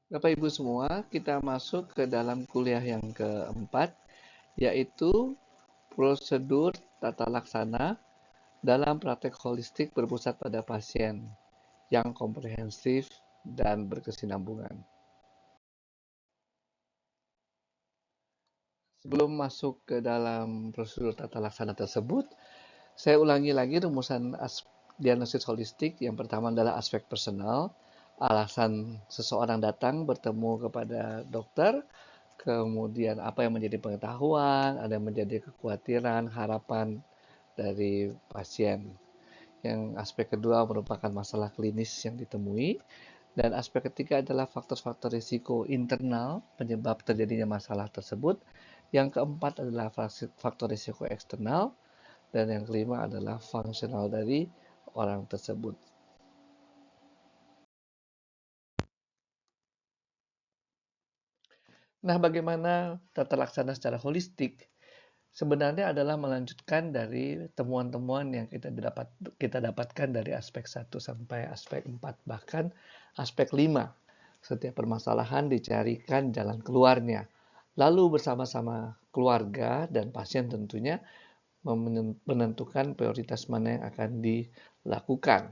Bapak Ibu semua, kita masuk ke dalam kuliah yang keempat, yaitu prosedur tata laksana dalam praktek holistik berpusat pada pasien yang komprehensif dan berkesinambungan. Sebelum masuk ke dalam prosedur tata laksana tersebut, saya ulangi lagi rumusan diagnosis holistik. Yang pertama adalah aspek personal, alasan seseorang datang bertemu kepada dokter, kemudian apa yang menjadi pengetahuan, ada yang menjadi kekhawatiran, harapan dari pasien. Yang aspek kedua merupakan masalah klinis yang ditemui, dan aspek ketiga adalah faktor-faktor risiko internal penyebab terjadinya masalah tersebut. Yang keempat adalah faktor risiko eksternal, dan yang kelima adalah fungsional dari orang tersebut. Nah, bagaimana tata laksana secara holistik? Sebenarnya adalah melanjutkan dari temuan-temuan yang kita dapatkan dari aspek 1 sampai aspek 4, bahkan aspek 5. Setiap permasalahan dicarikan jalan keluarnya. Lalu bersama-sama keluarga dan pasien tentunya menentukan prioritas mana yang akan dilakukan.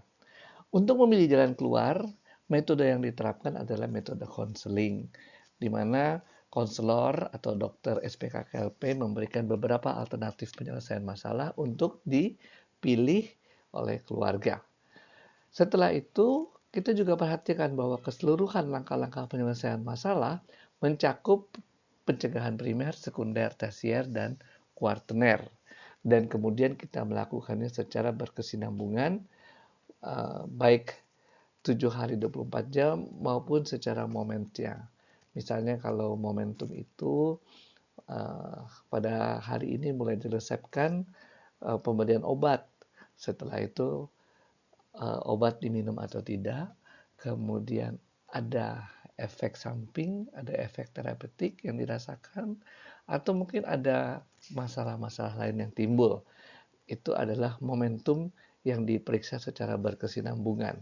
Untuk memilih jalan keluar, metode yang diterapkan adalah metode konseling, di mana konselor atau dokter SPKKLP memberikan beberapa alternatif penyelesaian masalah untuk dipilih oleh keluarga. Setelah itu, kita juga perhatikan bahwa keseluruhan langkah-langkah penyelesaian masalah mencakup pencegahan primer, sekunder, tersier, dan kuartener. Dan kemudian kita melakukannya secara berkesinambungan, baik 7 hari 24 jam maupun secara momentia. Misalnya kalau momentum itu pada hari ini mulai diresepkan pemberian obat. Setelah itu obat diminum atau tidak. Kemudian ada efek samping, ada efek terapeutik yang dirasakan, atau mungkin ada masalah-masalah lain yang timbul. Itu adalah momentum yang diperiksa secara berkesinambungan.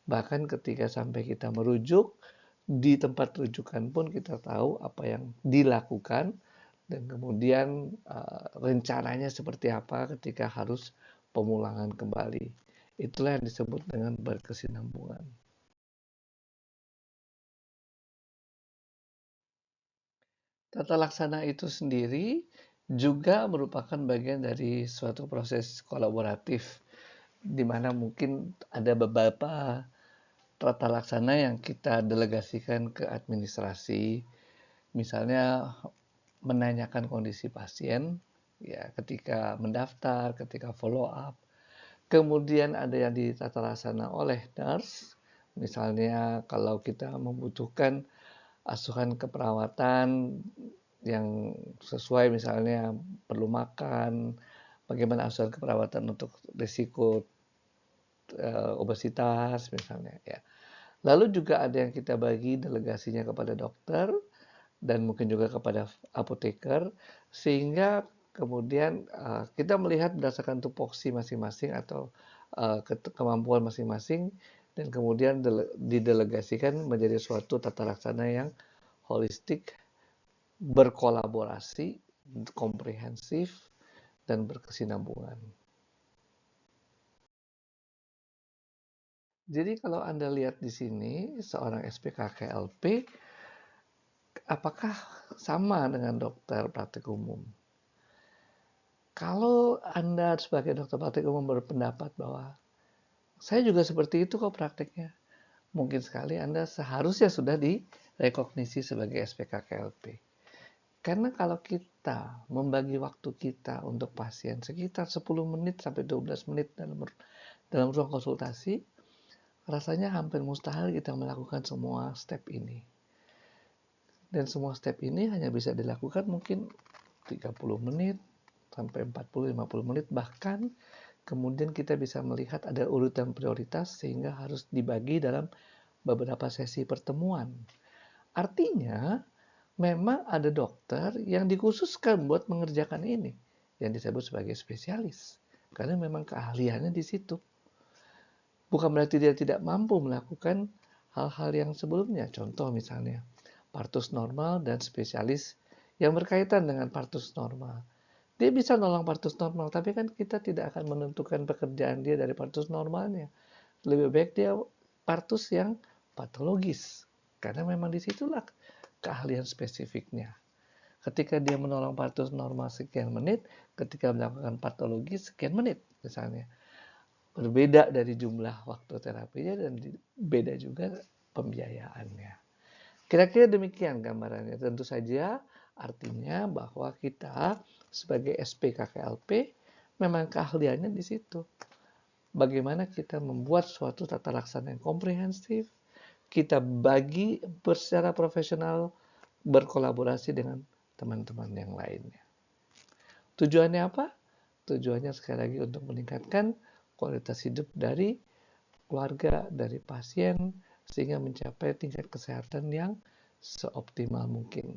Bahkan ketika sampai kita merujuk, di tempat rujukan pun kita tahu apa yang dilakukan dan kemudian rencananya seperti apa ketika harus pemulangan kembali. Itulah yang disebut dengan berkesinambungan. Tata laksana itu sendiri juga merupakan bagian dari suatu proses kolaboratif, di mana mungkin ada beberapa tata laksana yang kita delegasikan ke administrasi, misalnya menanyakan kondisi pasien, ya ketika mendaftar, ketika follow up. Kemudian ada yang ditata laksana oleh nurse, misalnya kalau kita membutuhkan asuhan keperawatan yang sesuai, misalnya perlu makan, bagaimana asuhan keperawatan untuk risiko obesitas misalnya ya. Lalu juga ada yang kita bagi delegasinya kepada dokter dan mungkin juga kepada apoteker, sehingga kemudian kita melihat berdasarkan tupoksi masing-masing atau kemampuan masing-masing, dan kemudian didelegasikan menjadi suatu tata laksana yang holistik, berkolaborasi, komprehensif, dan berkesinambungan. Jadi kalau Anda lihat di sini, seorang SPKKLP apakah sama dengan dokter praktik umum? Kalau Anda sebagai dokter praktik umum berpendapat bahwa saya juga seperti itu kok praktiknya, mungkin sekali Anda seharusnya sudah direkognisi sebagai SPKKLP. Karena kalau kita membagi waktu kita untuk pasien sekitar 10 menit sampai 12 menit dalam ruang konsultasi, rasanya hampir mustahil kita melakukan semua step ini. Dan semua step ini hanya bisa dilakukan mungkin 30 menit sampai 40-50 menit, bahkan kemudian kita bisa melihat ada urutan prioritas sehingga harus dibagi dalam beberapa sesi pertemuan. Artinya memang ada dokter yang dikhususkan buat mengerjakan ini, yang disebut sebagai spesialis, karena memang keahliannya di situ. Bukan berarti dia tidak mampu melakukan hal-hal yang sebelumnya. Contoh misalnya, partus normal dan spesialis yang berkaitan dengan partus normal. Dia bisa nolong partus normal, tapi kan kita tidak akan menentukan pekerjaan dia dari partus normalnya. Lebih baik dia partus yang patologis, karena memang disitulah keahlian spesifiknya. Ketika dia menolong partus normal sekian menit, ketika melakukan patologi sekian menit misalnya. Berbeda dari jumlah waktu terapinya dan beda juga pembiayaannya. Kira-kira demikian gambarannya. Tentu saja artinya bahwa kita sebagai SPKKLP memang keahliannya di situ. Bagaimana kita membuat suatu tata laksana yang komprehensif, kita bagi secara profesional, berkolaborasi dengan teman-teman yang lainnya. Tujuannya apa? Tujuannya sekali lagi untuk meningkatkan kualitas hidup dari keluarga, dari pasien, sehingga mencapai tingkat kesehatan yang seoptimal mungkin.